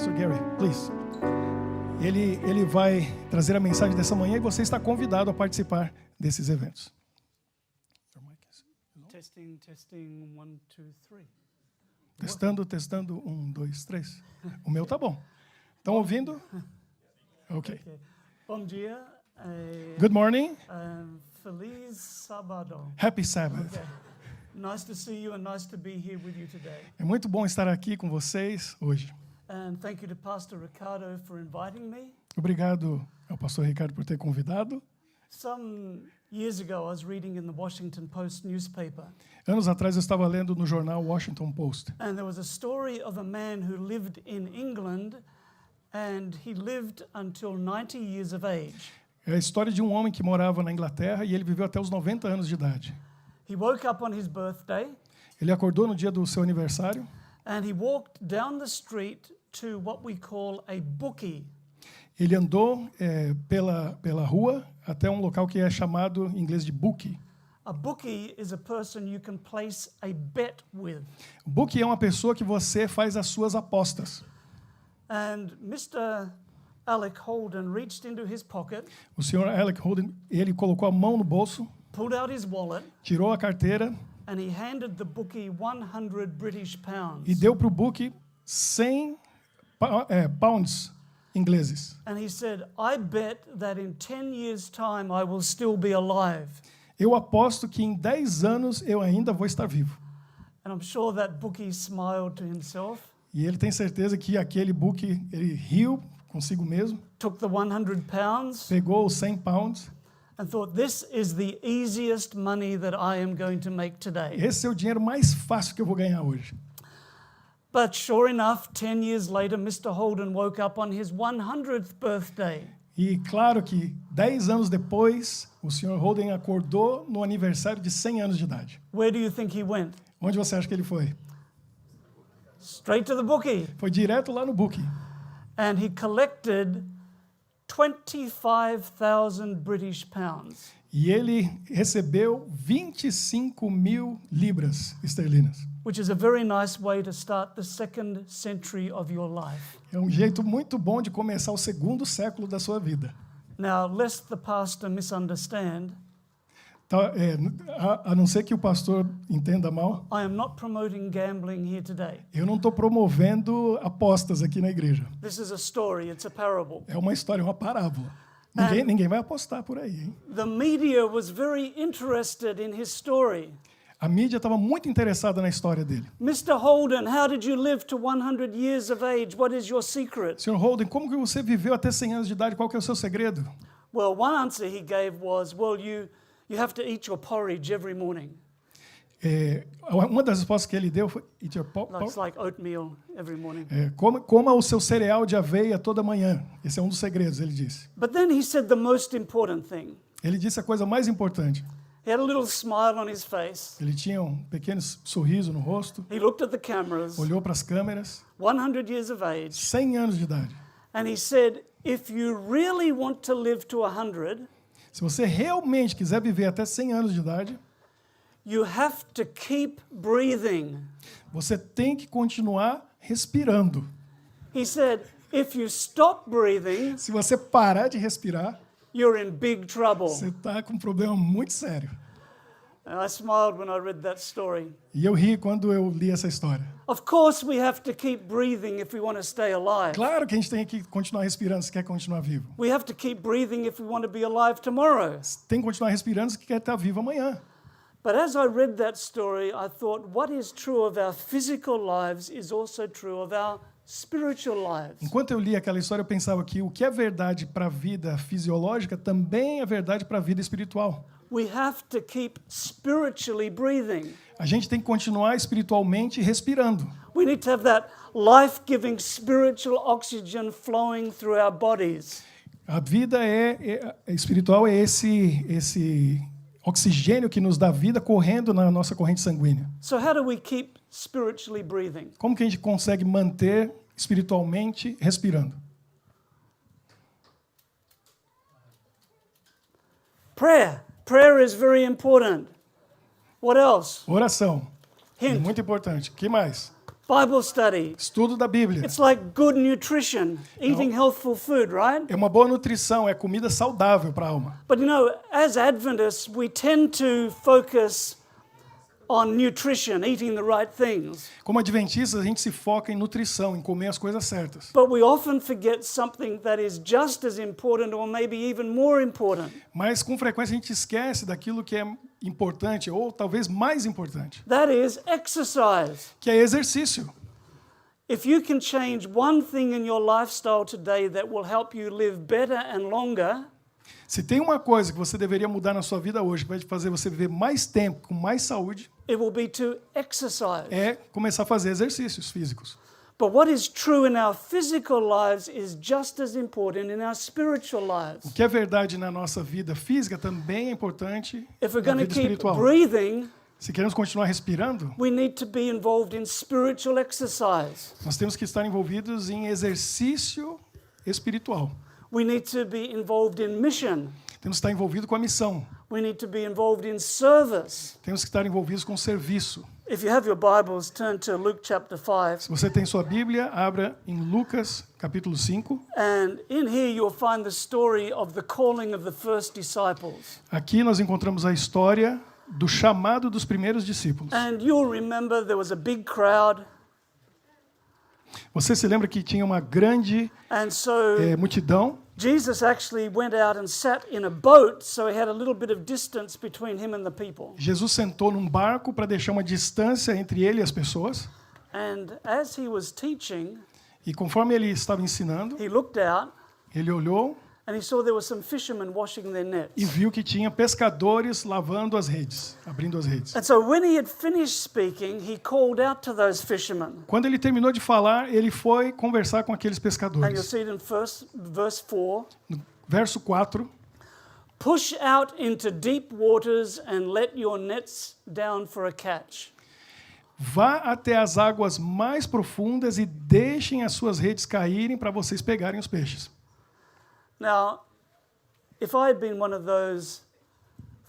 Pastor Gary, please. Ele vai trazer a mensagem dessa manhã e você está convidado a participar desses eventos. Testing, 1, 2, 3. Testando, 1, 2, 3. O meu tá bom. Estão ouvindo? Ok. Bom dia. Good morning. Feliz sábado. Happy Sabbath. Okay. Nice to see you and nice to be here with you today. É muito bom estar aqui com vocês hoje. And thank you to Pastor Ricardo for inviting me. Obrigado ao pastor Ricardo por ter convidado. Some years ago I was reading in the Washington Post newspaper. Anos atrás eu estava lendo no jornal Washington Post. And there was a story of a man who lived in England and he lived until 90 years of age. É a história de um homem que morava na Inglaterra e ele viveu até os 90 anos de idade. He woke up on his birthday. Ele acordou no dia do seu aniversário. And he walked down the street to what we call a bookie. Ele andou pela rua até um local que é chamado em inglês de bookie. A bookie is a person you can place a bet with. O bookie é uma pessoa que você faz as suas apostas. And Mr. Alec Holden reached into his pocket. O senhor Alec Holden, ele colocou a mão no bolso, Pulled out his wallet. tirou a carteira And he handed the bookie 100 British pounds. e deu para o bookie 100 pounds ingleses. And he said, I bet that in 10 years' time I will still be alive. Eu aposto que em 10 anos eu ainda vou estar vivo. And I'm sure that bookie smiled to himself. E ele tem certeza que aquele bookie, ele riu consigo mesmo, Took the 100 pounds pegou os 100 pounds. and thought, this is the easiest money that I am going to make today. Esse é o dinheiro mais fácil que eu vou ganhar hoje. But sure enough, 10 years later, Mr. Holden woke up on his 100th birthday. E claro que 10 anos depois, o Sr. Holden acordou no aniversário de 100 anos de idade. Where do you think he went? Onde você acha que ele foi? Straight to the bookie. Foi direto lá no bookie. And he collected 25,000 British pounds. E ele recebeu 25.000 libras esterlinas. Which is a very nice way to start the second century of your life. É um jeito muito bom de começar o segundo século da sua vida. Now, lest the pastor misunderstand, Tá, a não ser que o pastor entenda mal, I am not promoting gambling here today. eu não estou promovendo apostas aqui na igreja. This is a story, it's a parable. É uma história, uma parábola. Ninguém vai apostar por aí, hein? The media was very interested in his story. A mídia estava muito interessada na história dele. Mr. Holden, how did you live to 100 years of age? What is your secret? Sr. Holden, como que você viveu até 100 anos de idade? Qual que é o seu segredo? Well, one answer he gave was, well, you have to eat your porridge every morning. Uma das respostas que ele deu foi: It's like oatmeal every morning. coma o seu cereal de aveia toda manhã. Esse é um dos segredos, ele disse. But then he said the most important thing. Ele disse a coisa mais importante. He had a little smile on his face. Ele tinha um pequeno sorriso no rosto, He looked at the cameras, olhou para as câmeras, 100 years of age, 100 anos de idade. and he said, if you really want to live to 100, Se você realmente quiser viver até 100 anos de idade, you have to keep breathing. você tem que continuar respirando. He said, if you stop breathing, Se você parar de respirar, you're in big trouble. você está com um problema muito sério. And I smiled when I read that story. E eu ri quando eu li essa história. Of course we have to keep breathing if we want to stay alive. Claro que a gente tem que continuar respirando se quer continuar vivo. We have to keep breathing if we want to be alive tomorrow. Tem que continuar respirando se quer estar vivo amanhã. But as I read that story, I thought what is true of our physical lives is also true of our spiritual lives. Enquanto eu li aquela história, eu pensava que o que é verdade para a vida fisiológica também é verdade para a vida espiritual. We have to keep spiritually breathing. A gente tem que continuar espiritualmente respirando. We need to have that life-giving spiritual oxygen flowing through our bodies. A vida espiritual é esse oxigênio que nos dá vida correndo na nossa corrente sanguínea. So how do we keep spiritually breathing? Como que a gente consegue manter espiritualmente respirando? Prayer. Prayer is very important. What else? Oração. É Hint. muito importante. O que mais? Bible study. Estudo da Bíblia. It's like good nutrition, eating healthful food, right? É uma boa nutrição, é comida saudável para a alma. But you know, as Adventists, we tend to focus on nutrition, eating the right things. Como adventistas, a gente se foca em nutrição, em comer as coisas certas. But we often forget something that is just as important or maybe even more important. Mas com frequência a gente esquece daquilo que é importante ou talvez mais importante, That is exercise. que é exercício. If you can change one thing in your lifestyle today that will help you live better and longer, Se tem uma coisa que você deveria mudar na sua vida hoje, que vai fazer você viver mais tempo, com mais saúde, it will be to exercise. é começar a fazer exercícios físicos. But what is true in our physical lives is just as important in our spiritual lives. O que é verdade na nossa vida física também é importante If we're na going vida to keep espiritual. breathing, Se queremos continuar respirando, we need to be involved in spiritual exercise. nós temos que estar envolvidos em exercício espiritual. We need to be involved in mission. Temos que estar envolvidos com a missão. We need to be involved in service. Temos que estar envolvidos com o serviço. If you have your Bibles, turn to Luke chapter 5. Se você tem sua Bíblia, abra em Lucas, capítulo 5. And in here you'll find the story of the calling of the first disciples. Aqui nós encontramos a história do chamado dos primeiros discípulos. And you'll remember there was a big crowd. Você se lembra que tinha uma grande And so multidão? Jesus actually went out and sat in a boat, so he had a little bit of distance between him and the people. Jesus sentou num barco para deixar uma distância entre ele e as pessoas. And as he was teaching, E conforme ele estava ensinando, he looked out ele olhou and he saw there were some fishermen washing their nets. e viu que tinha pescadores lavando as redes, abrindo as redes. And so when he had finished speaking, he called out to those fishermen. Quando ele terminou de falar, ele foi conversar com aqueles And you'll pescadores. see it in verse 4. No verso 4, Push out into deep waters and let your nets down for a catch. vá até as águas mais profundas e deixem as suas redes caírem para vocês pegarem os peixes. Now, if I had been one of those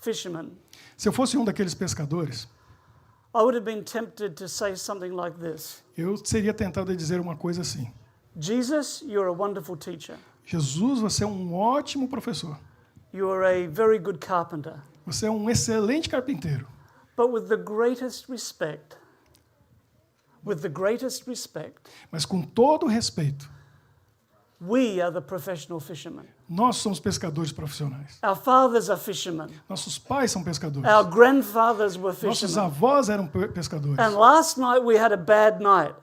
fishermen, Se eu fosse um daqueles pescadores, I would have been tempted to say something like this. eu seria tentado a dizer uma coisa assim: Jesus, you're a wonderful teacher. Jesus, você é um ótimo professor. You are a very good carpenter. Você é um excelente carpinteiro. But with the greatest respect, Mas com todo o respeito, we are the professional fishermen. nós somos pescadores profissionais. Our fathers are fishermen. Nossos pais são pescadores. Our grandfathers were Nossos fishermen. avós eram pescadores. And last night we had a bad night.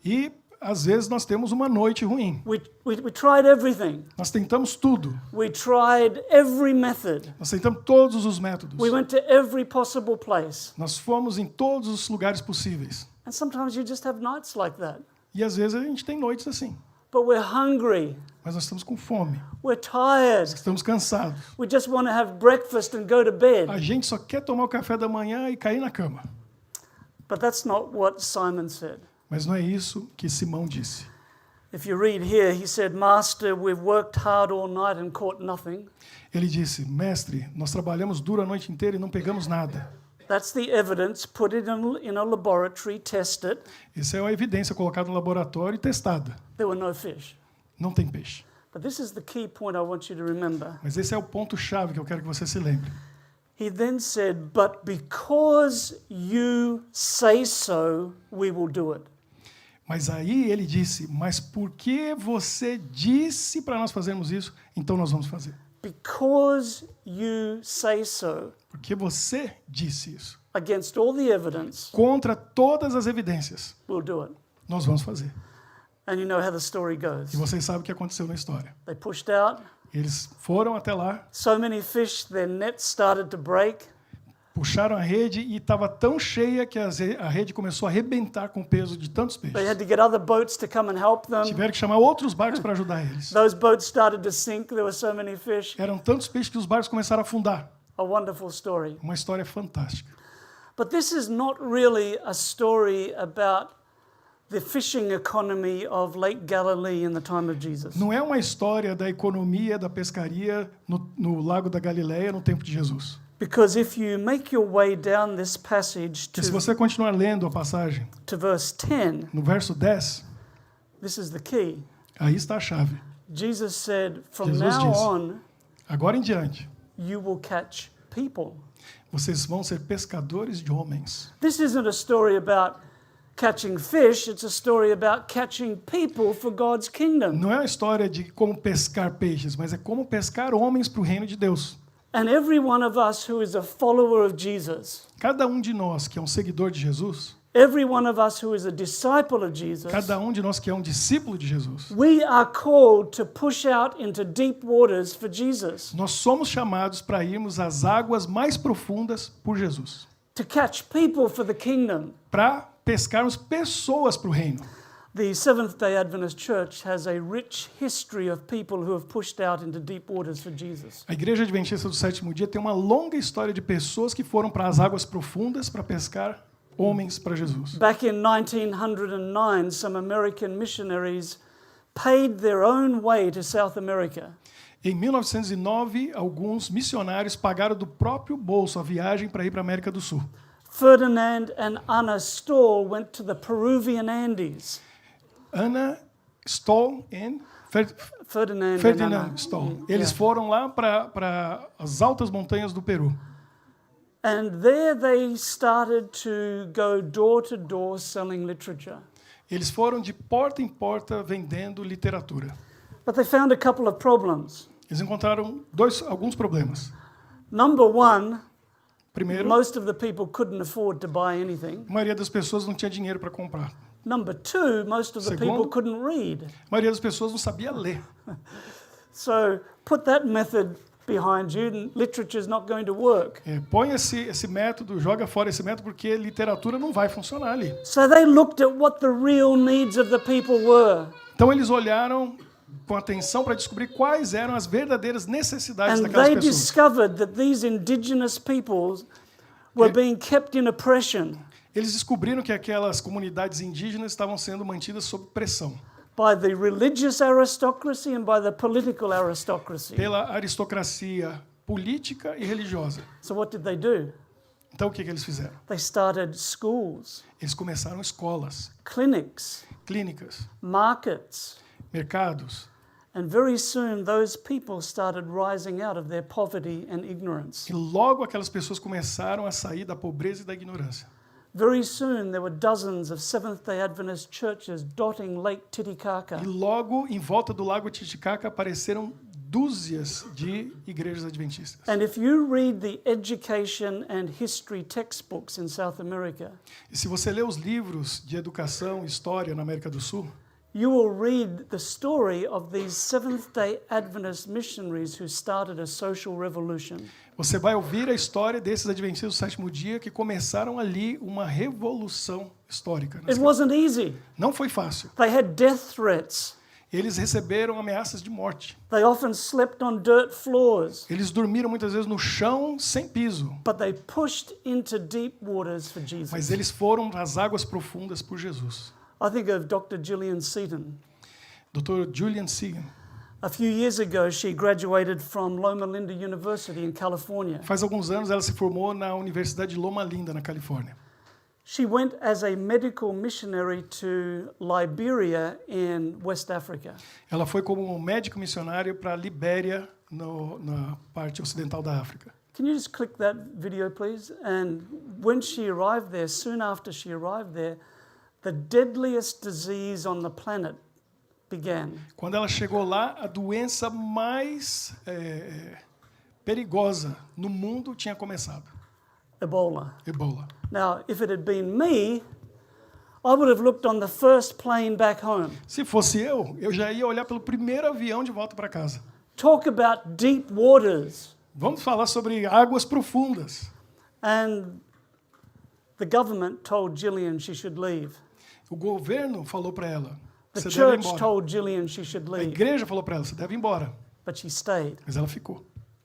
E às vezes nós temos uma noite ruim. We tried everything. Nós tentamos tudo. We tried every method. Nós tentamos todos os métodos. We went to every possible place. Nós fomos em todos os lugares possíveis. And sometimes you just have nights like that. E às vezes a gente tem noites assim. But we're hungry. Mas nós estamos com fome. We're tired. Estamos cansados. We just want to have breakfast and go to bed. A gente só quer tomar o café da manhã e cair na cama. But that's not what Simon said. Mas não é isso que Simão disse. If you read here, he said, Master, we've worked hard all night and caught nothing. Ele disse: Mestre, nós trabalhamos duro a noite inteira e não pegamos nada. That's the evidence. Put it in a laboratory, test it. Essa é a evidência colocada no laboratório e testada. There were no fish. Não tem peixe. But this is the key point I want you to remember. Mas esse é o ponto-chave que eu quero que você se lembre. He then said, But because you say so, we will do it. Mas aí ele disse: Mas porque você disse para nós fazermos isso, então nós vamos fazer. Because you say so, Porque você disse isso. against all the evidence, Contra todas as evidências, we'll do it. nós vamos fazer. And you know how the story goes. E vocês sabem o que aconteceu na história. They pushed out. Eles foram até lá, So many fish, their nets started to break. puxaram a rede e estava tão cheia que a rede começou a arrebentar com o peso de tantos They peixes. had to get other boats to come and help them. Tiveram que chamar outros barcos para ajudar eles. Those boats started to sink. There were so many fish. Eram tantos peixes que os barcos começaram a afundar. A wonderful story. Uma história fantástica. But this is not really a story about the fishing economy of Lake Galilee in the time of Jesus. Não é uma história da economia da pescaria no Lago da Galileia no tempo de Jesus. Because if you make your way down this passage Porque se você continuar lendo a passagem, to verse 10, no verso 10, this is the key. aí está a chave. Jesus said, from Jesus now disse, on, agora em diante, you will catch people. vocês vão ser pescadores de homens. This isn't a story about catching fish, it's a story about catching people for God's kingdom. Não é uma história de como pescar peixes, mas é como pescar homens para o reino de Deus. And every one of us who is a follower of Jesus, Cada um de nós que é um seguidor de Jesus, every one of us who is a disciple of Jesus, cada um de nós que é um discípulo de Jesus, we are called to push out into deep waters for Jesus, nós somos chamados para irmos às águas mais profundas por Jesus, to catch people for the kingdom. para pescarmos pessoas para o reino. The Seventh-day Adventist Church has a rich history of people who have pushed out into deep waters for Jesus. A Igreja Adventista do Sétimo Dia tem uma longa história de pessoas que foram para as águas profundas para pescar homens para Jesus. Back in 1909, some American missionaries paid their own way to South America. Em 1909, alguns missionários pagaram do próprio bolso a viagem para ir para a América do Sul. Ferdinand and Anna Stoll went to the Peruvian Andes. Anna Stoll e Ferdinand and Ferdinand Anna. Stoll. Eles foram lá para as altas montanhas do Peru. And there they started to go door to door selling literature. Eles foram de porta em porta vendendo literatura. But they found a couple of problems. Eles encontraram alguns problemas. Number one, Primeiro, most of the people couldn't afford to buy anything. a maioria das pessoas não tinha dinheiro para comprar. Number two, most of the Segundo, people couldn't read. A maioria das pessoas não sabia ler. So put that method behind you and literature is not going to work. Põe esse método, joga fora esse método, porque literatura não vai funcionar ali. So they looked at what the real needs of the people were. Então eles olharam com atenção para descobrir quais eram as verdadeiras necessidades And daquelas they pessoas. discovered that these indigenous peoples were being kept in oppression Eles descobriram que aquelas comunidades indígenas estavam sendo mantidas sob pressão by the religious aristocracy and by the political aristocracy. pela aristocracia política e religiosa. So what did they do? Então o que eles fizeram? They started schools, Eles começaram escolas, clinics, clínicas, markets, mercados. and very soon those people started rising out of their poverty and ignorance. E logo aquelas pessoas começaram a sair da pobreza e da ignorância. Very soon there were dozens of Seventh-day Adventist churches dotting Lake E Titicaca. logo em volta do lago Titicaca apareceram dúzias de igrejas adventistas. And if you read the education and history textbooks in South America, E se você lê os livros de educação e história na América do Sul, you will read the story of these Seventh-day Adventist missionaries who started a social revolution. você vai ouvir a história desses adventistas do sétimo dia que começaram ali uma revolução histórica. It wasn't easy. Não foi fácil. They had death threats. Eles receberam ameaças de morte. They often slept on dirt floors, Eles dormiram muitas vezes no chão sem piso. but they pushed into deep waters for Mas Jesus. eles foram às águas profundas por Jesus. I think of Dr. Gillian Seaton. Dr. Julian Segan. A few years ago, she graduated from Loma Linda University in California. Faz alguns anos ela se formou na Universidade de Loma Linda, na Califórnia. She went as a medical missionary to Liberia in West Africa. Ela foi como médico missionário para a Libéria, na parte ocidental da África. Can you just click that video, please? And when she arrived there, soon after she arrived there, the deadliest disease on the planet began. Quando ela chegou lá, a doença mais perigosa no mundo tinha começado. Ebola. Ebola. Now, if it had been me, I would have looked on the first plane back home. Se fosse eu já ia olhar pelo primeiro avião de volta para casa. Talk about deep waters. Vamos falar sobre águas profundas. And the government told Gillian she should leave. O governo falou para ela, The você deve ir church embora. told Gillian she should A leave, igreja falou para ela, você deve ir embora. but she stayed. Mas ela ficou.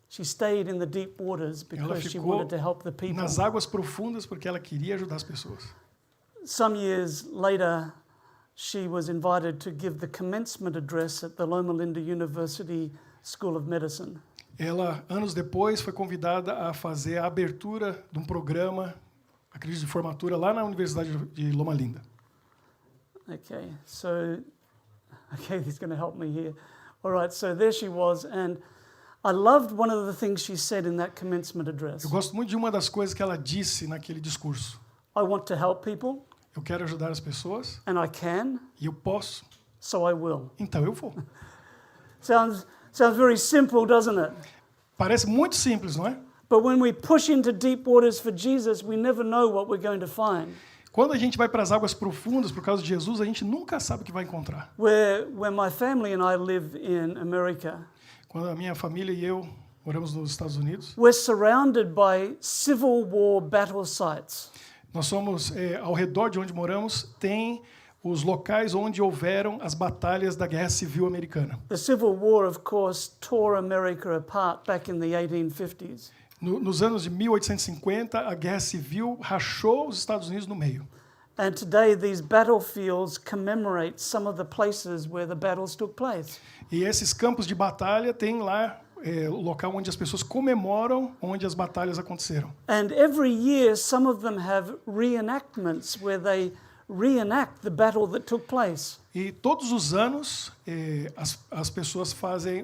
She stayed in the deep waters Ela because she ficou wanted to help the people. nas águas profundas porque ela queria ajudar as pessoas. Some years later, she was invited to give the commencement address at the Loma Linda University School of Medicine. ela, anos depois, foi convidada a fazer a abertura de um programa, acredito, de formatura, lá na Universidade de Loma Linda. Okay, he's going to help me here. All right, so there she was, and I loved one of the things she said in that commencement address. Eu gosto muito de uma das coisas que ela disse naquele discurso. I want to help people, Eu quero ajudar as pessoas and I can, e eu posso, so I will. então eu vou. Sounds very simple, doesn't it? Parece muito simples, não é? But when we push into deep waters for Jesus, we never know what we're going to find. Quando a gente vai para as águas profundas por causa de Jesus, a gente nunca sabe o que vai encontrar. Where my family and I live in America, Quando a minha família e eu moramos nos Estados Unidos, we're surrounded by Civil War battle sites. nós somos, ao redor de onde moramos, tem os locais onde houveram as batalhas da Guerra Civil Americana. The Civil War, of course, tore America apart back in the 1850s. Nos anos de 1850, a Guerra Civil rachou os Estados Unidos no meio. And today these battlefields commemorate some of the places where the battles took place. E esses campos de batalha têm lá o local onde as pessoas comemoram onde as batalhas aconteceram. And every year some of them have reenactments where they reenact the battle that took place. E todos os anos as pessoas fazem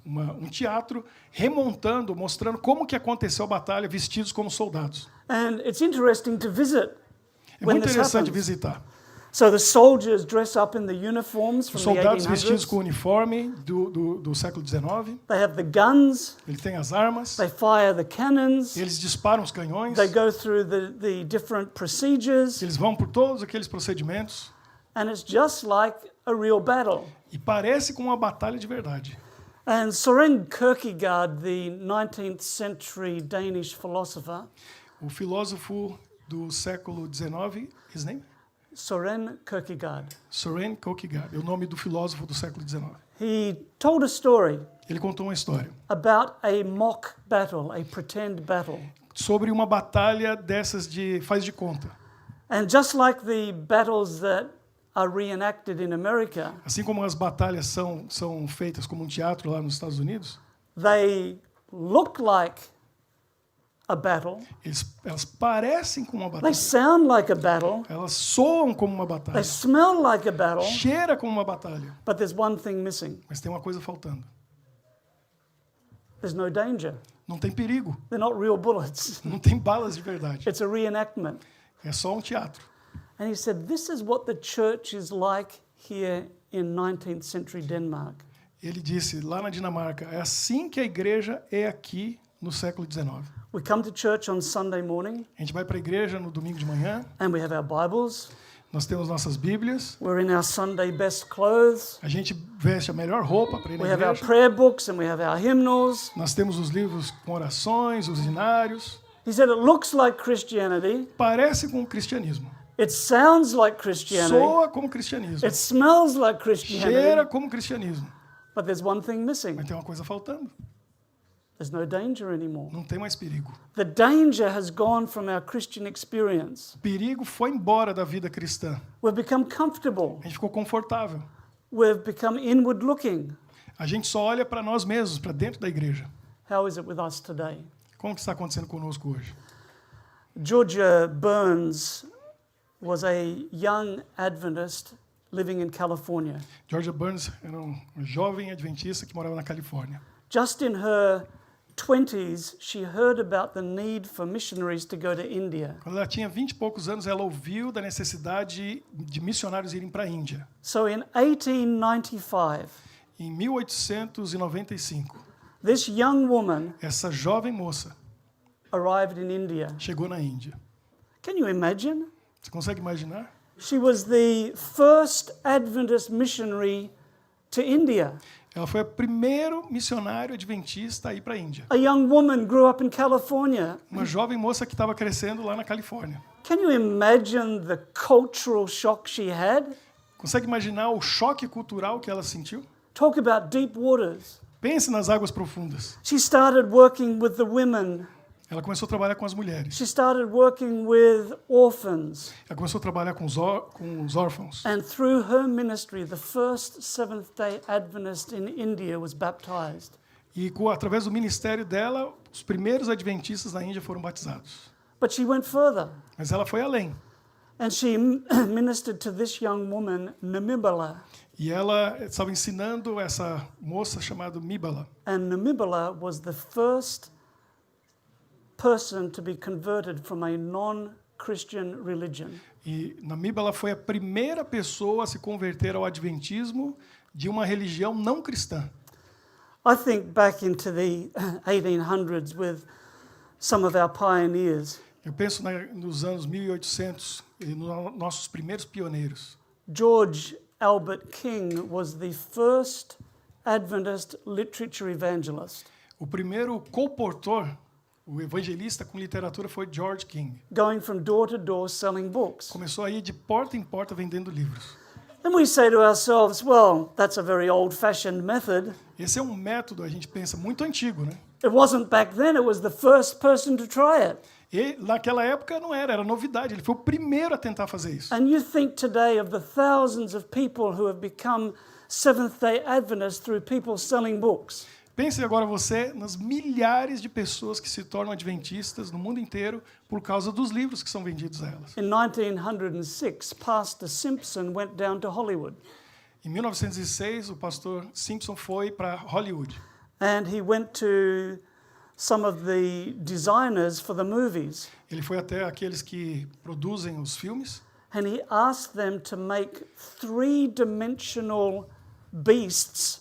um teatro remontando, mostrando como que aconteceu a batalha vestidos como soldados. And it's interesting to visit É when muito this interessante happens. visitar. So the soldiers dress up in the uniforms from Os the soldados vestidos 1800s. com o uniforme do século XIX, They have the guns, eles têm as armas, they fire the cannons, eles disparam os canhões, they go through the different procedures, eles vão por todos aqueles procedimentos and it's just like a real battle. e parece com uma batalha de verdade. And Søren Kierkegaard, the 19th century Danish philosopher, O filósofo do século XIX, his name? Søren Kierkegaard, Søren Kierkegaard, é o nome do filósofo do século XIX. he told a story Ele contou uma história about a mock battle, a pretend battle. sobre uma batalha dessas de faz de conta. And just like the battles that are reenacted in America, Assim como as batalhas são feitas como um teatro lá nos Estados Unidos, they look like a battle, elas parecem com uma they batalha. sound like a battle, Elas soam como uma they batalha. smell like a battle, Cheira como uma batalha. but there's one thing missing. Mas tem uma coisa faltando. There's no danger. Não tem perigo. They're not real bullets. Não tem balas de verdade. It's a reenactment. É só um teatro. And he said, this is what the church is like here in 19th century Denmark. Ele disse lá na Dinamarca, é assim que a igreja é aqui no século XIX. We come to church on Sunday morning A gente vai para a igreja no domingo de manhã, and we have our Bibles. nós temos nossas Bíblias, We're in our Sunday best clothes. a gente veste a melhor roupa para ir na We have our igreja, prayer books and we have our hymnals. nós temos os livros com orações, os hinários, He said it looks like Christianity. parece com o cristianismo, It sounds like Christianity. soa como cristianismo, It smells like cheira Christianity. como cristianismo, But there's one thing missing. mas tem uma coisa faltando, There's no danger anymore. não tem mais perigo. The danger has gone from our Christian experience. O perigo foi embora da vida cristã, We've become comfortable. a gente ficou confortável, We've become inward looking. a gente só olha para nós mesmos, para dentro da igreja. How is it with us today? Como que está acontecendo conosco hoje? Georgia Burns was a young Adventist living in California. Georgia Burns era um jovem adventista que morava na Califórnia. Just in her 20s, she heard about the need for missionaries to go to India. Quando ela tinha 20 e poucos anos, ela ouviu da necessidade de missionários irem para a Índia. So in 1895, Em 1895, this young woman essa jovem moça arrived in India. chegou na Índia. Can you imagine? Você consegue imaginar? She was the first Adventist missionary to India. Ela foi o primeiro missionário adventista a ir para a Índia. A young woman grew up in California. Uma jovem moça que estava crescendo lá na Califórnia. Can you imagine the cultural shock she had? Consegue imaginar o choque cultural que ela sentiu? Talk about deep waters. Pense nas águas profundas. She started working with the women. Ela começou a trabalhar com as mulheres. She started working with orphans. Ela começou a trabalhar com os órfãos. And through her ministry, the first Seventh-day Adventist in India was baptized. E através do ministério dela, os primeiros adventistas na Índia foram batizados. But she went further. Mas ela foi além. And she ministered to this young woman, Namibala. E ela estava ensinando essa moça chamada Mibala. And Namibala was the first person to be converted from a non-Christian religion. E Mibala foi a primeira pessoa a se converter ao adventismo de uma religião não cristã. I think back into the 1800s with some of our pioneers. Eu penso nos anos 1800 e nos nossos primeiros pioneiros. George Albert King was the first Adventist literature evangelist. O primeiro colportor, o evangelista com literatura foi George King. Going from door to door selling books. Começou a ir de porta em porta vendendo livros. And we say to ourselves, well, that's a very old-fashioned method. Esse é um método, a gente pensa, muito antigo, né? It wasn't back then, it was the first person to try it. E naquela época não era novidade, ele foi o primeiro a tentar fazer isso. And you think today of the thousands of people who have become Seventh-day Adventists through people selling books. Pense agora você nas milhares de pessoas que se tornam adventistas no mundo inteiro por causa dos livros que são vendidos a elas. In 1906, Pastor Simpson went down to Hollywood. Em 1906, o pastor Simpson foi para Hollywood. And he went to some of the designers for the movies. Ele foi até aqueles que produzem os filmes. And he asked them to make three-dimensional beasts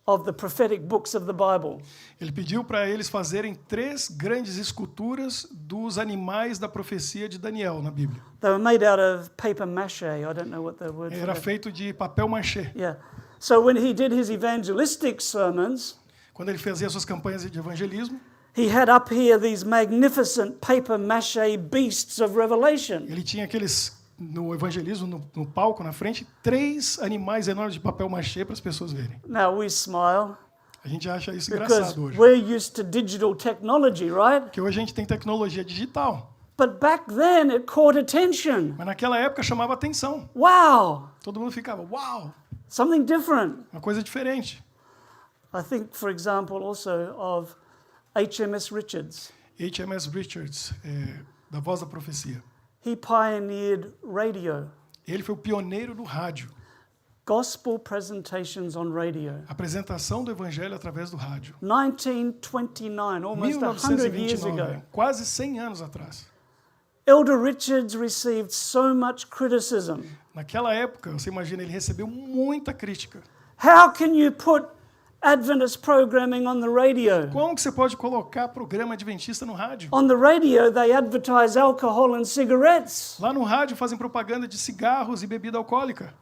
of the prophetic books of the Bible. Ele pediu para eles fazerem 3 grandes esculturas dos animais da profecia de Daniel na Bíblia. They were made out of paper mache. I don't know what the word for Era that. feito de papel machê. Yeah. So when he did his evangelistic sermons, Quando ele fazia suas campanhas de evangelismo, he had up here these magnificent paper mache beasts of Revelation. ele tinha aqueles, no evangelismo, no palco, na frente, 3 animais enormes de papel machê para as pessoas verem. Now we smile A gente acha isso because engraçado hoje. we're used to digital technology, right? Porque hoje a gente tem tecnologia digital. But back then it caught attention. Mas naquela época chamava atenção. Wow, Todo mundo ficava, uau, something different. uma coisa diferente. I think, for example, also of HMS Richards. HMS Richards, da Voz da Profecia. He pioneered radio, Ele foi o pioneiro do rádio. gospel presentations on radio. Apresentação do evangelho através do rádio. 1929, almost 100 years 1929, ago. quase 100 anos atrás. Elder Richards received so much criticism. Naquela época, você imagina, ele recebeu muita crítica. How can you put Adventist programming on the radio? Como que você pode colocar programa adventista no rádio? On the radio, they advertise alcohol and cigarettes. Lá no rádio fazem propaganda de cigarros e bebida alcoólica.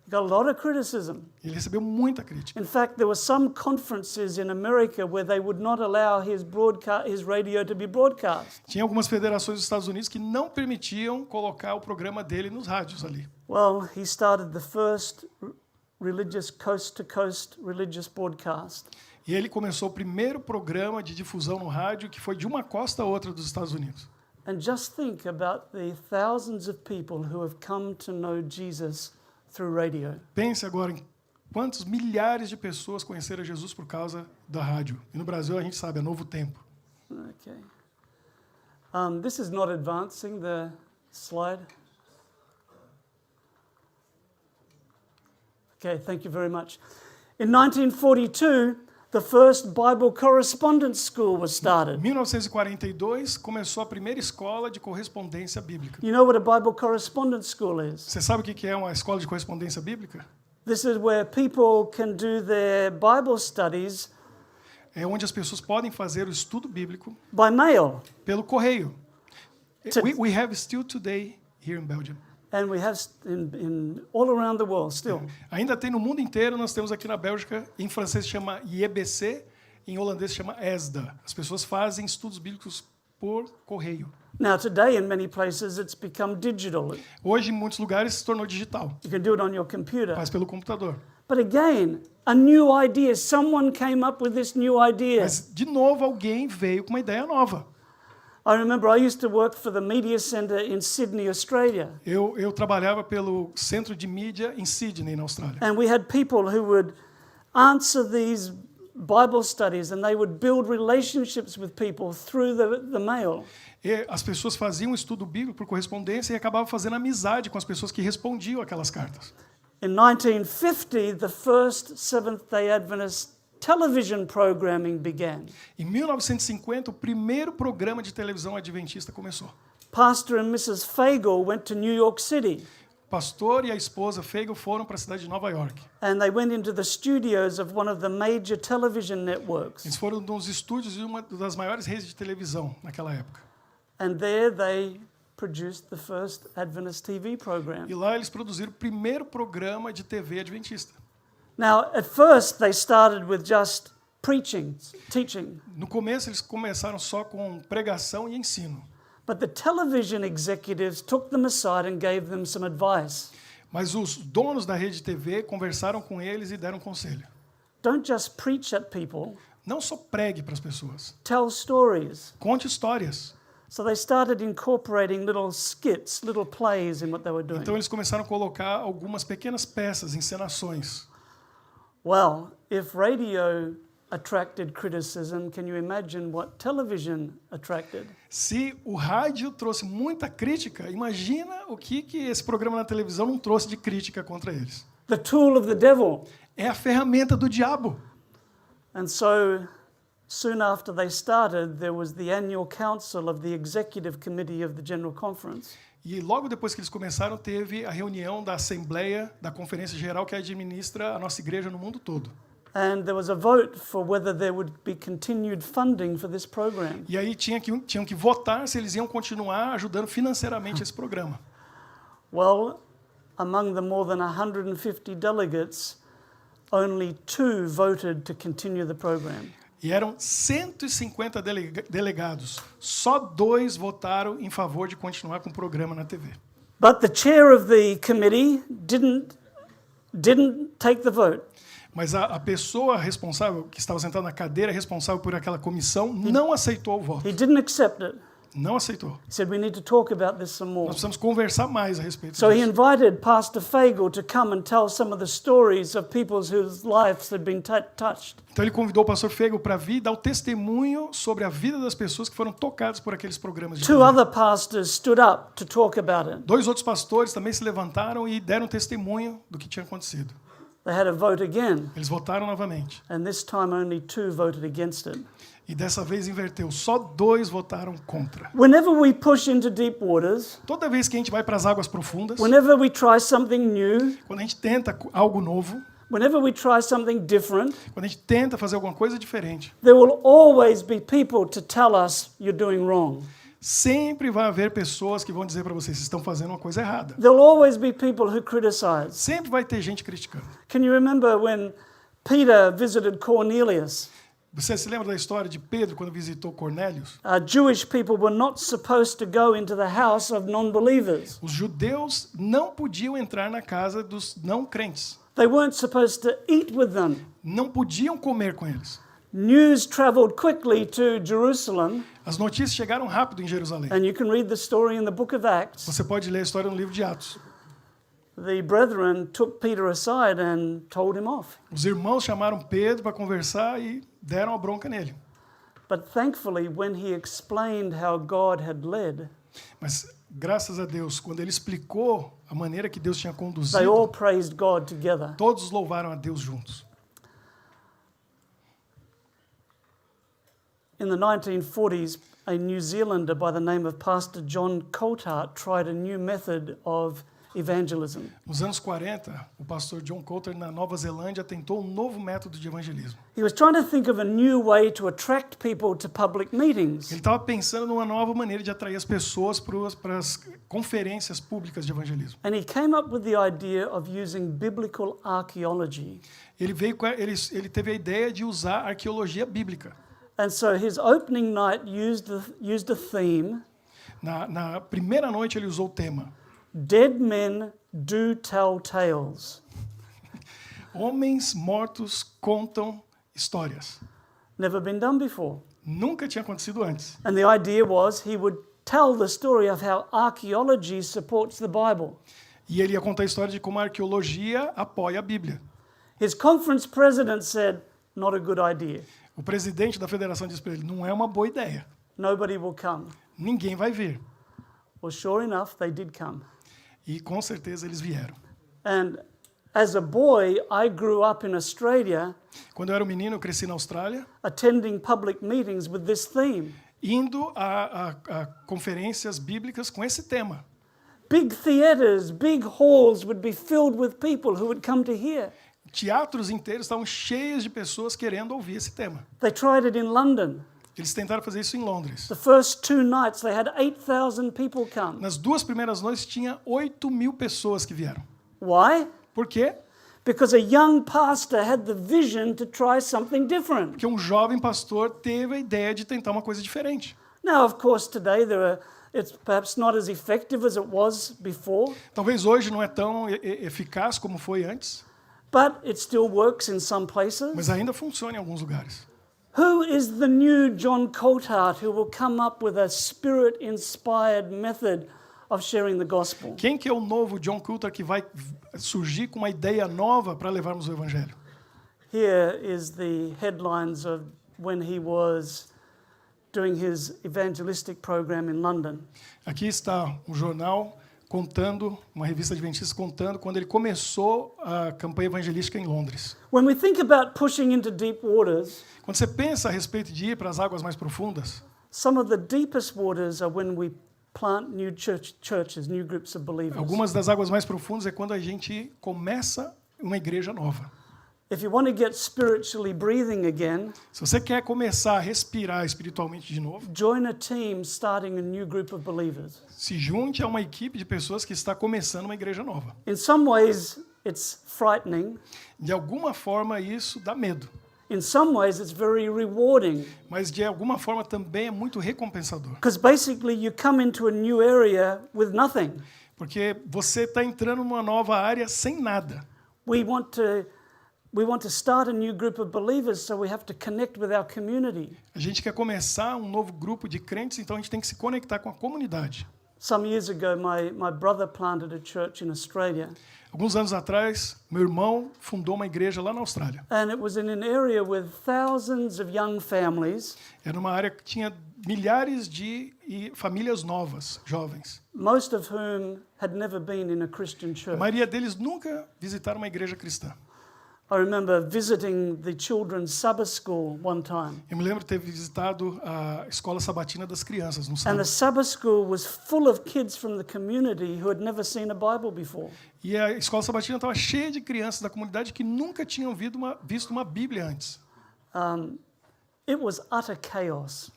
Got a lot of criticism. Ele recebeu muita crítica. In fact, there were some conferences in America where they would not allow his radio to be broadcast. Tinha algumas federações dos Estados Unidos que não permitiam colocar o programa dele nos rádios ali. Well, he started the first religious coast-to-coast religious broadcast. E ele começou o primeiro programa de difusão no rádio que foi de uma costa a outra dos Estados Unidos. And just think about the thousands of people who have come to know Jesus through radio. Pense agora em quantos milhares de pessoas conheceram Jesus por causa da rádio. E no Brasil a gente sabe, é Novo Tempo. Okay. This is not advancing the slide. Okay, thank you very much. In 1942, the first Bible correspondence school was Em started. 1942 começou a primeira escola de correspondência bíblica. You know what a Bible correspondence school is? Você sabe o que é uma escola de correspondência bíblica? This is where people can do their Bible studies É onde as pessoas podem fazer o estudo bíblico by mail. pelo correio. To- We have still today here in Belgium. And we have in all around the world still. Ainda tem no mundo inteiro, nós temos aqui na Bélgica, em francês chama IEBC, em holandês chama ESDA. As pessoas fazem estudos bíblicos por correio. Now today in many places it's become digital. Hoje, em muitos lugares, se tornou digital. You can do it on your computer. Faz pelo computador. But again, a new idea. Someone came up with this new idea. Mas, de novo, alguém veio com uma ideia nova. I remember I used to work for the media center in Sydney, Australia. Eu trabalhava pelo centro de mídia em Sydney, na Austrália. And we had people who would answer these Bible studies and they would build relationships with people through the mail. E as pessoas faziam estudo bíblico por correspondência e acabavam fazendo amizade com as pessoas que respondiam aquelas cartas. In 1950, the first Seventh-day Adventist television programming began. Em 1950, o primeiro programa de televisão adventista começou. Pastor and Mrs. Fagel went to New York City. O pastor e a esposa Fagel foram para a cidade de Nova York. And they went into the studios of one of the major television networks. Eles foram nos estúdios de uma das maiores redes de televisão naquela época. And there they produced the first Adventist TV program. E lá eles produziram o primeiro programa de TV adventista. Now, at first they started with just preaching, teaching. No começo eles começaram só com pregação e ensino. But the television executives took them aside and gave them some advice. Mas os donos da rede de TV conversaram com eles e deram conselho. Don't just preach at people. Não só pregue para as pessoas. Tell stories. Conte histórias. So they started incorporating little skits, little plays in what they were doing. Então eles começaram a colocar algumas pequenas peças, encenações. Well, if radio attracted criticism, can you imagine what television attracted? Se o rádio trouxe muita crítica, imagina o que esse programa na televisão não trouxe de crítica contra eles. The tool of the devil. É a ferramenta do diabo. And so, soon after they started, there was the annual council of the executive committee of the General Conference. E logo depois que eles começaram, teve a reunião da Assembleia, da Conferência Geral, que administra a nossa igreja no mundo todo. And there was a vote for whether there would be continued funding for this program. E aí tinham que votar se eles iam continuar ajudando financeiramente esse programa. Well, among the more than 150 delegates, only 2 voted to continue the program. E eram 150 delegados. Só 2 votaram em favor de continuar com o programa na TV. But the chair of the committee didn't take the vote. Mas a pessoa responsável, que estava sentada na cadeira responsável por aquela comissão, não aceitou o voto. He didn't accept it. Não aceitou. He said, we need to talk about this some more. Nós precisamos conversar mais a respeito So he disso. invited Pastor Fagel to come and tell some of the stories of people whose lives had been touched. Então ele convidou o pastor Fagel para vir dar o testemunho sobre a vida das pessoas que foram tocadas por aqueles programas de 2 TV. other pastors stood up to talk about it. 2 outros pastores também se levantaram e deram testemunho do que tinha acontecido. They had a vote again, Eles votaram novamente. and this time only 2 voted against it. E dessa vez inverteu. Só 2 votaram contra. Whenever we push into deep waters, Toda vez que a gente vai para as águas profundas, whenever we try something new, quando a gente tenta algo novo, whenever we try something different, quando a gente tenta fazer alguma coisa diferente, there will always be people to tell us you're doing wrong. sempre vai haver pessoas que vão dizer para vocês, vocês estão fazendo uma coisa errada. There will always be people who criticize. Sempre vai ter gente criticando. Can you remember when Peter visited Cornelius? Você se lembra da história de Pedro quando visitou Cornélios? Jewish people were not supposed to go into the house of non-believers. Os judeus não podiam entrar na casa dos não crentes. They weren't supposed to eat with them. Não podiam comer com eles. News traveled quickly to Jerusalem, As notícias chegaram rápido em Jerusalém. and you can read the story in the book of Acts. Você pode ler a história no livro de Atos. The brethren took Peter aside and told him off. Os irmãos chamaram Pedro para conversar e deram a bronca nele. But thankfully, when he explained how God had led, Mas, graças a Deus, quando ele explicou a maneira que Deus tinha they all conduzido, praised God together. todos louvaram a Deus juntos. In the 1940s, a New Zealander by the name of Pastor John Coulthard tried a new method of evangelism. Nos anos 40, o pastor John Coulter, na Nova Zelândia, tentou um novo método de evangelismo. He was trying to think of a new way to attract people to public meetings. Ele estava pensando numa nova maneira de atrair as pessoas para as conferências públicas de evangelismo. And he came up with the idea of using biblical archaeology. Ele teve a ideia de usar arqueologia bíblica. And so his opening night used a theme, Na primeira noite ele usou o tema: Dead Men Do Tell Tales. Homens mortos contam histórias. Never been done before. Nunca tinha acontecido antes. And the idea was he would tell the story of how archaeology supports the Bible. E ele ia contar a história de como a arqueologia apoia a Bíblia. His conference president said, not a good idea. O presidente da federação disse para ele, não é uma boa ideia. Nobody will come. Ninguém vai vir. Well, sure enough, they did come. E com certeza eles vieram. And as a boy, I grew up in Australia Quando eu era um menino, eu cresci na Austrália, attending public meetings with this theme. indo a conferências bíblicas com esse tema. Big theaters, big halls would be filled with people who would come to hear. Teatros inteiros estavam cheios de pessoas querendo ouvir esse tema. They tried it in London. Eles tentaram fazer isso em Londres. The first 2 nights, they had 8,000 people come. Nas 2 primeiras noites, tinha 8.000 pessoas que vieram. Why? Por quê? Because a young pastor had the vision to try something different. Porque um jovem pastor teve a ideia de tentar uma coisa diferente. Now, of course, today it's perhaps not as effective as it was before, Talvez hoje não é tão eficaz como foi antes, but it still works in some places. mas ainda funciona em alguns lugares. Who is the new John Coulthard who will come up with a spirit-inspired method of sharing the gospel? Quem que é o novo John Coulthard que vai surgir com uma ideia nova para levarmos o evangelho? Here is the headlines of when he was doing his evangelistic program in London. Aqui está um jornal contando, uma revista adventista contando quando ele começou a campanha evangelística em Londres. When we think about pushing into deep waters, Quando você pensa a respeito de ir para as águas mais profundas, some of the deepest waters are when we plant new churches, new groups of believers. algumas das águas mais profundas é quando a gente começa uma igreja nova. If you want to get spiritually breathing again, Se você quer começar a respirar espiritualmente de novo, join a team starting a new group of believers. se junte a uma equipe de pessoas que está começando uma igreja nova. In some ways, it's frightening. De alguma forma isso dá medo, In some ways, it's very rewarding. mas de alguma forma também é muito recompensador. Because basically, you come into a new area with nothing. Porque você está entrando numa nova área sem nada. We want to start a new group of believers, so we have to connect with our community. A gente quer começar um novo grupo de crentes, então a gente tem que se conectar com a comunidade. Some years ago, my brother planted a church in Australia. Alguns anos atrás, meu irmão fundou uma igreja lá na Austrália. And it was in an area with thousands of young families, Era uma área que tinha milhares de famílias novas, jovens. most of whom had never been in a Christian A church. maioria deles nunca visitaram uma igreja cristã. I remember visiting the children's Sabbath school one time. Eu me lembro de ter visitado a escola sabatina das crianças no And the sábado. Sabbath school was full of kids from the community who had never seen a Bible before. E a escola sabatina estava cheia de crianças da comunidade que nunca tinham visto uma Bíblia antes. It was utter chaos.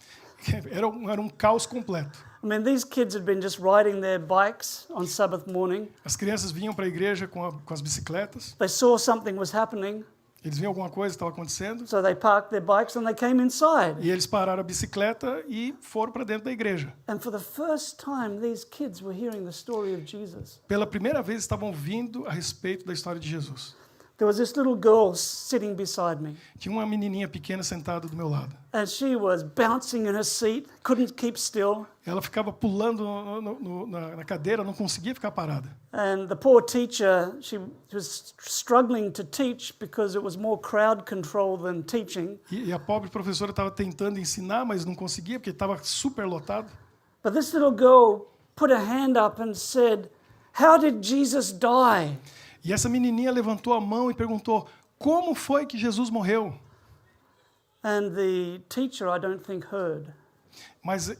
Era um caos completo. I mean, these kids had been just riding their bikes on Sabbath morning. As crianças vinham para a igreja com as bicicletas. They saw something was happening, Eles viam alguma coisa que estava acontecendo. so they parked their bikes and they came inside. E eles pararam a bicicleta e foram para dentro da igreja. And for the first time, these kids were hearing the story of Jesus. Pela primeira vez estavam ouvindo a respeito da história de Jesus. There was this little girl sitting beside me, Tinha uma menininha pequena sentada do meu lado. and she was bouncing in her seat, couldn't keep still. Ela ficava pulando na cadeira, não conseguia ficar parada. And the poor teacher, she was struggling to teach because it was more crowd control than teaching. E a pobre professora estava tentando ensinar, mas não conseguia porque estava super lotado. But this little girl put her hand up and said, "How did Jesus die?" E essa menininha levantou a mão e perguntou: como foi que Jesus morreu? And the teacher, I don't think, heard. Mas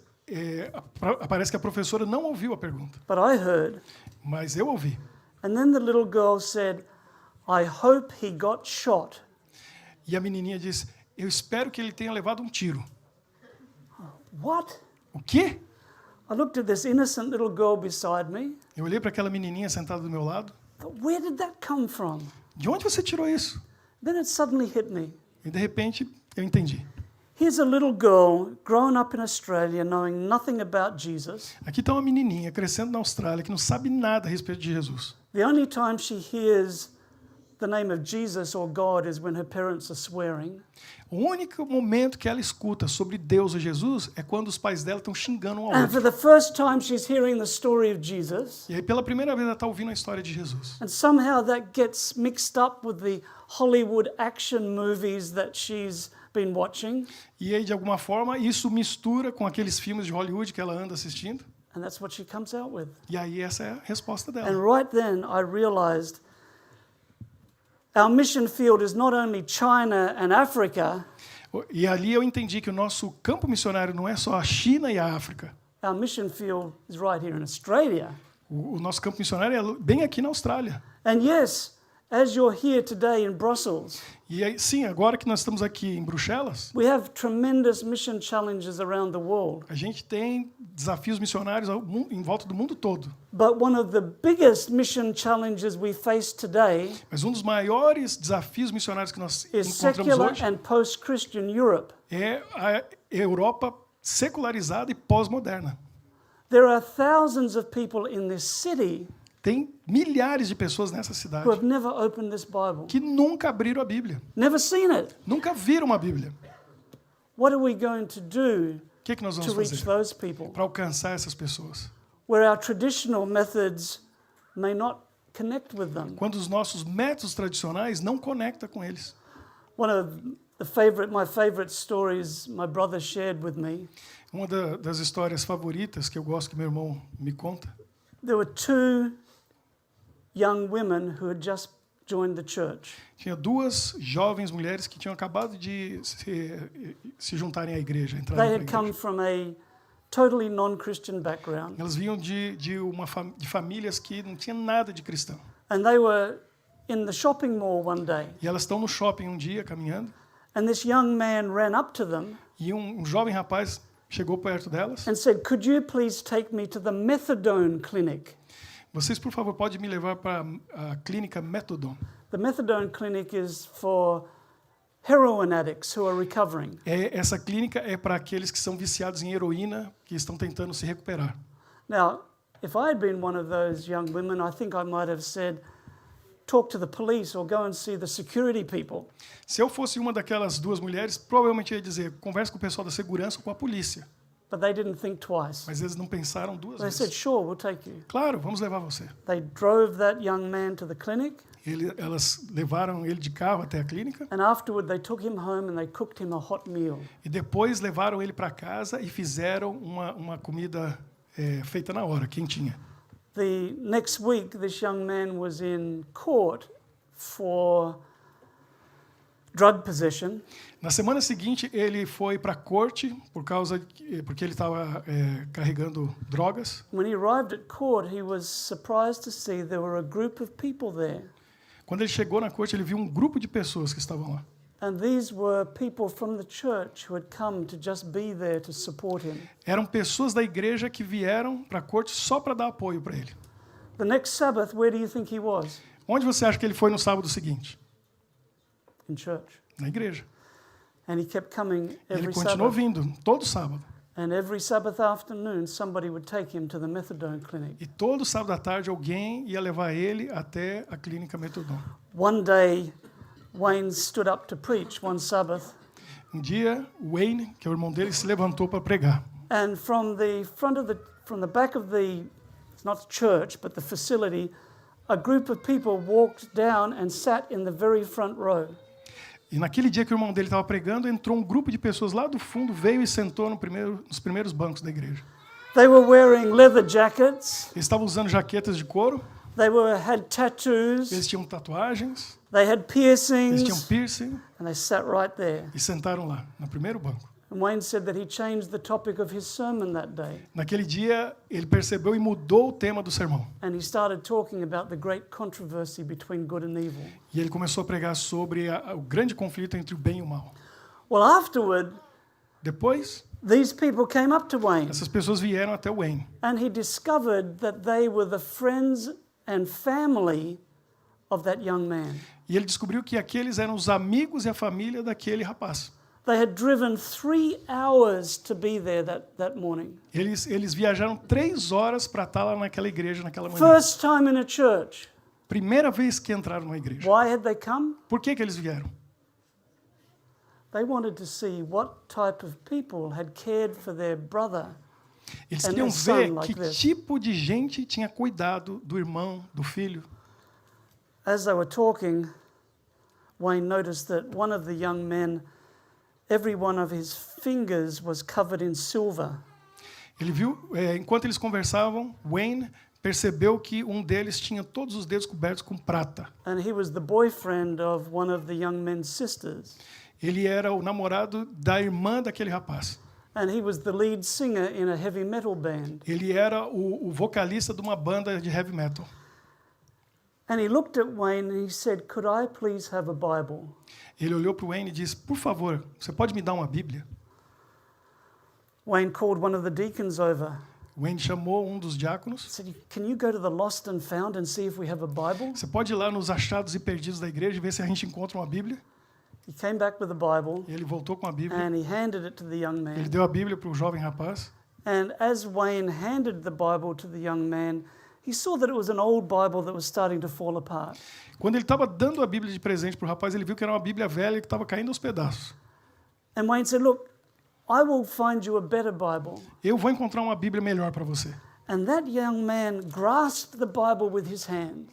parece que a professora não ouviu a pergunta. But I heard. Mas eu ouvi. And then the little girl said, "I hope he got shot." E a menininha disse: eu espero que ele tenha levado um tiro. What? O quê? I looked at this innocent little girl beside me. Eu olhei para aquela menininha sentada do meu lado. Thought, where did that come from? De onde você tirou isso? Then it suddenly hit me. E de repente eu entendi. Here's a little girl growing up in Australia knowing nothing about Jesus. Aqui está uma menininha crescendo na Austrália que não sabe nada a respeito de Jesus. The only time she hears the name of Jesus or God is when her parents are swearing. O único momento que ela escuta sobre Deus ou Jesus é quando os pais dela estão xingando um ao And outro. for the first time, she's hearing the story of Jesus. E aí, pela primeira vez, ela está ouvindo a história de Jesus. And somehow that gets mixed up with the Hollywood action movies that she's been watching. E aí, de alguma forma, isso mistura com aqueles filmes de Hollywood que ela anda assistindo. And that's what she comes out with. E aí, essa é a resposta And dela. right then, I realized our mission field is not only China and Africa. E ali eu entendi que o nosso campo missionário não é só a China e a África. Our mission field is right here in Australia. O nosso campo missionário é bem aqui na Austrália. And yes, as you're here today in Brussels, E aí, sim, agora que nós estamos aqui em Bruxelas, we have tremendous mission challenges around the world. a gente tem desafios missionários em volta do mundo todo. But one of the biggest mission challenges we face today Mas um dos maiores desafios missionários que nós is encontramos secular hoje and post-Christian Europe. é a Europa secularizada e pós-moderna. There are thousands of people in this city Tem milhares de pessoas nessa cidade who have never opened this Bible, que nunca abriram a Bíblia, never seen it. nunca viram uma Bíblia. What are we going to do O que nós to vamos reach fazer those people para alcançar essas pessoas? where our traditional methods may not connect with them? Quando os nossos métodos tradicionais não conectam com eles. One of my favorite stories my brother shared with me. Uma das histórias favoritas que eu gosto que meu irmão me conta. There were two young women who had just joined the church. Tinha duas jovens mulheres que tinham acabado de se juntarem à igreja, They entrarem had na come igreja. from a totally non-Christian background, Elas vinham de famílias que não tinham nada de cristão. and they were in the shopping mall one day, E elas estão no shopping um dia, caminhando, and this young man ran up to them e um jovem rapaz chegou perto delas. and said, "Could you please take me to the methadone clinic?" Vocês, por favor, podem me levar para a clínica Methodon. The methadone clinic is for heroin addicts who are recovering. Essa clínica é para aqueles que são viciados em heroína, que estão tentando se recuperar. Now, if I had been one of those young women, I think I might have said, "Talk to the police or go and see the security people." Se eu fosse uma daquelas duas mulheres, provavelmente eu ia dizer, converse com o pessoal da segurança ou com a polícia. But they didn't think twice. Mas eles não pensaram duas They said, vezes. "Sure, we'll take you." Claro, vamos levar você. They drove that young man to the clinic, Elas levaram ele de carro até a clínica and afterward they took him home and they cooked him a hot meal. e depois levaram ele para casa e fizeram uma comida feita na hora, quentinha. The next week, this young man was in court for drug possession. Na semana seguinte, ele foi para a corte porque ele estava carregando drogas. When he arrived at court, he was surprised to see there were a group of people there. Quando ele chegou na corte, ele viu um grupo de pessoas que estavam lá. And these were people from the church who had come to just be there to support him. Eram pessoas da igreja que vieram para a corte só para dar apoio para ele. The next Sabbath, where do you think he was? Onde você acha que ele foi no sábado seguinte? In church. Na igreja. And he kept coming E ele every continuou Sabbath. vindo todo sábado. And every Sabbath afternoon, somebody would take him to the methadone clinic. E todo sábado à tarde alguém ia levar ele até a clínica Methodon. One day, Wayne stood up to preach one Sabbath, Um dia, o Wayne, que é o irmão dele, se levantou para pregar. and from the back of the, it's not church, but the facility, a group of people walked down and sat in the very front row. E naquele dia que o irmão dele estava pregando, entrou um grupo de pessoas lá do fundo, veio e sentou nos primeiros bancos da igreja. They were wearing leather jackets. Eles estavam usando jaquetas de couro, They had tattoos. eles tinham tatuagens, They had eles tinham piercings, piercing and they sat right there. e sentaram lá, no primeiro banco. And Wayne said that he changed the topic of his sermon that day. Naquele dia, ele percebeu e mudou o tema do sermão. And he started talking about the great controversy between good and evil. E ele começou a pregar sobre o grande conflito entre o bem e o mal. Well, afterward, Depois, these people came up to Wayne, essas pessoas vieram até o Wayne. and he discovered that they were the friends and family of that young man. E ele descobriu que aqueles eram os amigos e a família daquele rapaz. They had driven 3 hours to be there that morning. Eles viajaram 3 horas para estar lá naquela igreja naquela manhã. First time in a church. primeira vez que entraram na igreja. Why had they come? Por que eles vieram? They wanted to see what type of people had cared for their brother. Eles And queriam a son ver like que this. tipo de gente tinha cuidado do irmão, do filho. As they were talking, Wayne noticed that one of the young men, every one of his fingers was covered in silver. Ele viu, enquanto eles conversavam, Wayne percebeu que um deles tinha todos os dedos cobertos com prata. And he was the boyfriend of one of the young men's sisters. Ele era o namorado da irmã daquele rapaz. And he was the lead singer in a heavy metal band. Ele era o vocalista de uma banda de heavy metal. And he looked at Wayne and he said, "Could I please have a Bible?" Ele olhou para o Wayne e disse, por favor, você pode me dar uma Bíblia? Wayne called one of the deacons over. Wayne chamou um dos diáconos. Said, "Can you go to the lost and found and see if we have a Bible?" Você pode ir lá nos achados e perdidos da igreja e ver se a gente encontra uma Bíblia? He came back with the Bible E ele voltou com a Bíblia. and he handed it to the young Ele man. deu a Bíblia para o jovem rapaz. And as Wayne handed the Bible to the young man, he saw that it was an old Bible that was starting to fall apart. Quando ele estava dando a Bíblia de presente para o rapaz, ele viu que era uma Bíblia velha que estava caindo aos pedaços. And Wayne said, "Look, I will find you a better Bible." Eu vou encontrar uma Bíblia melhor para você. And that young man grasped the Bible with his hand.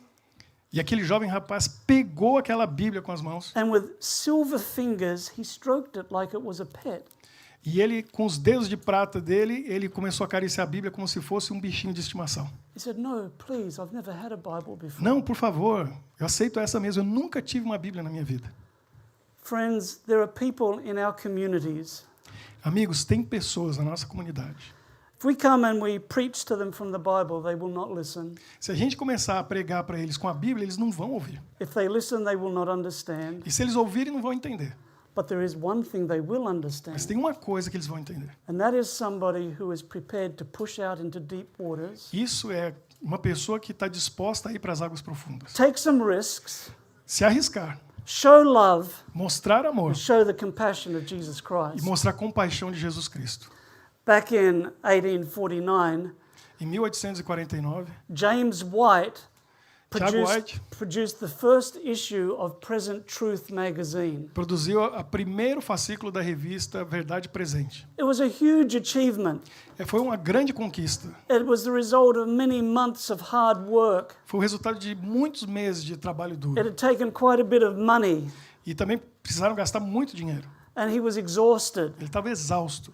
E aquele jovem rapaz pegou aquela Bíblia com as mãos. And with silver fingers, he stroked it like it was a pet. E ele, com os dedos de prata dele, ele começou a acariciar a Bíblia como se fosse um bichinho de estimação. He said, "No, please, I've never had a Bible before." Não, por favor, eu aceito essa mesmo. Eu nunca tive uma Bíblia na minha vida. Friends, there are people in our communities. Amigos, tem pessoas na nossa comunidade. If we come and we preach to them from the Bible, they will not listen. Se a gente começar a pregar para eles com a Bíblia, eles não vão ouvir. If they listen, they will not understand. E se eles ouvirem, não vão entender. But there is one thing they will Mas understand, tem uma coisa que eles vão entender. and that is somebody who is prepared to push out into deep waters, Isso é uma pessoa que está disposta a ir para as águas profundas. take some risks, Se arriscar, show love, mostrar amor and show the compassion of Jesus e Christ. mostrar compaixão de Jesus Cristo. Back in 1849, Em 1849, James White Tiago White produced the first issue of Present Truth magazine. produziu o primeiro fascículo da revista Verdade Presente. It was a huge achievement. Foi uma grande conquista. It was the result of many months of hard work. Foi o resultado de muitos meses de trabalho duro. It had taken quite a bit of money, E também precisaram gastar muito dinheiro. and he was exhausted. Ele estava exausto.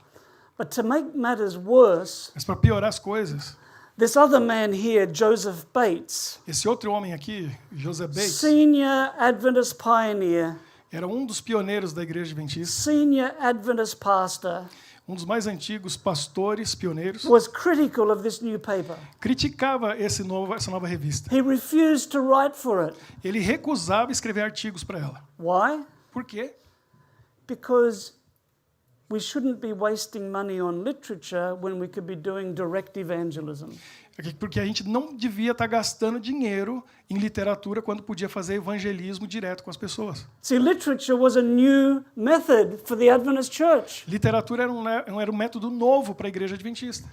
But to make matters worse, Mas para piorar as coisas, this other man here, Joseph Bates, esse outro homem aqui, José Bates, senior Adventist pioneer, era um dos pioneiros da igreja adventista, senior Adventist pastor, um dos mais antigos pastores pioneiros, was critical of this new paper. criticava essa nova revista. He refused to write for it. Ele recusava escrever artigos para ela. Why? Por quê? Because we shouldn't be wasting money on literature when we could be doing direct evangelism. Porque a gente não devia estar gastando dinheiro em literatura quando podia fazer evangelismo direto com as pessoas. See, literature was a new method for the Adventist church. Literatura era um método novo para a igreja adventista.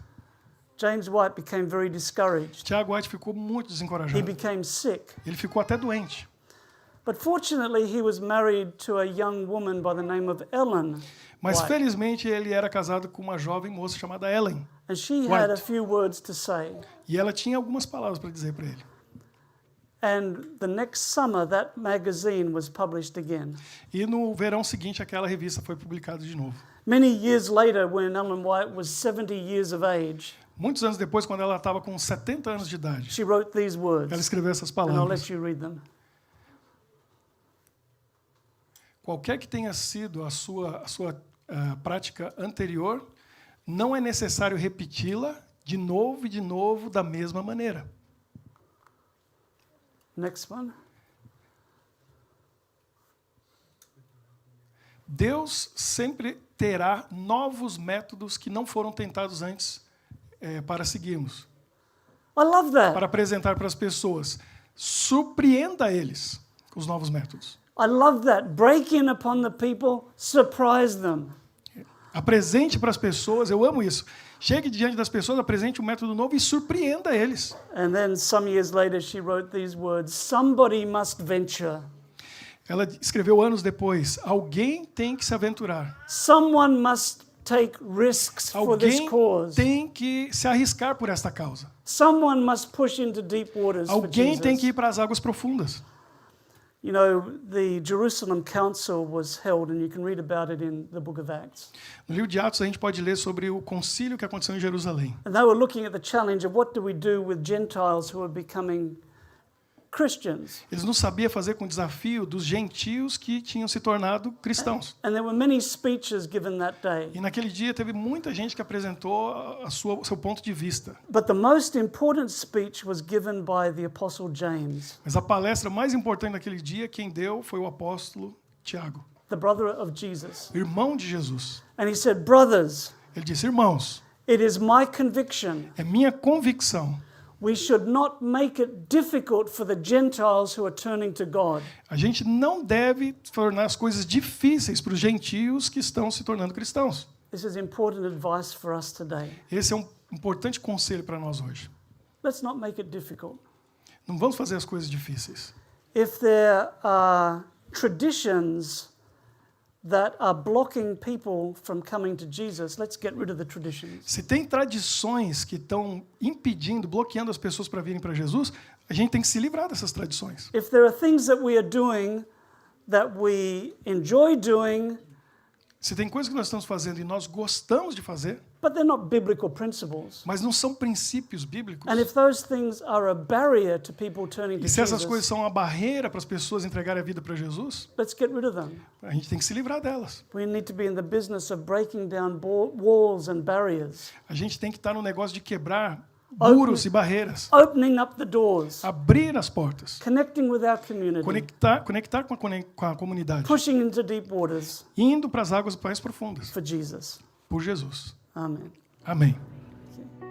James White became very discouraged. Tiago White ficou muito He desencorajado. became sick. Ele ficou até doente. But fortunately, he was married to a young woman by the name of Ellen. Mas White. felizmente ele era casado com uma jovem moça chamada Ellen. And she had a White. few words to say. E ela tinha algumas palavras para dizer para ele. And the next summer, that magazine was published again. E no verão seguinte aquela revista foi publicada de novo. Many years later, when Ellen White was 70 years of age, Muitos anos depois, quando ela estava com 70 anos de idade, she wrote these ela words. escreveu essas And I'll palavras. let you read them. Qualquer que tenha sido a sua prática anterior, não é necessário repeti-la de novo e de novo da mesma maneira. Next one. Deus sempre terá novos métodos que não foram tentados antes para seguirmos, I love that. para apresentar para as pessoas. Surpreenda eles com os novos métodos. I love that. Break in upon the people, surprise them. Apresente para as pessoas, eu amo isso. Chegue diante das pessoas, apresente um método novo e surpreenda eles. And then some years later she wrote these words, somebody must venture. Ela escreveu anos depois, alguém tem que se aventurar. Someone must take risks for this Alguém cause. tem que se arriscar por esta causa. Someone must push into deep waters for Alguém tem que Jesus. ir para as águas profundas. You know, the Jerusalem Council was held, and you can read about it in the book of Acts. No livro de Atos a gente pode ler sobre o concílio que aconteceu em Jerusalém. And they were looking at the challenge of what do we do with Gentiles who are becoming Christians. Eles não sabiam fazer com o desafio dos gentios que tinham se tornado cristãos. And there were many speeches given that day. E naquele dia teve muita gente que apresentou o seu ponto de vista. But the most important speech was given by the Apostle James, Mas a palestra mais importante naquele dia, quem deu foi o apóstolo Tiago, the brother of Jesus. irmão de Jesus. And he said, brothers, Ele disse, irmãos, it is my conviction é minha convicção, we should not make it difficult for the Gentiles who are turning to God. a gente não deve tornar as coisas difíceis para os gentios que estão se tornando cristãos. This is important advice for us today. Esse é um importante conselho para nós hoje. Let's not make it difficult. Não vamos fazer as coisas difíceis. If there are traditions that are blocking people from coming to Jesus, let's get rid of the traditions. Se tem tradições que estão impedindo, bloqueando as pessoas para virem para Jesus, a gente tem que se livrar dessas tradições. If there are things that we are doing that we enjoy doing, Se tem coisas que nós estamos fazendo e nós gostamos de fazer, but they're not biblical principles, mas não são princípios bíblicos, and if those things are a barrier to people turning to e se essas coisas Jesus, são uma barreira para as pessoas entregarem a vida para Jesus, let's get rid of them. a gente tem que se livrar delas. We need to be in the business of breaking down walls and barriers, A gente tem que estar no negócio de quebrar muros e barreiras, opening up the doors, abrir as portas, connecting with our community, conectar com a comunidade, pushing into deep waters indo para as águas mais profundas, for Jesus. por Jesus. Amen. Amém. Okay.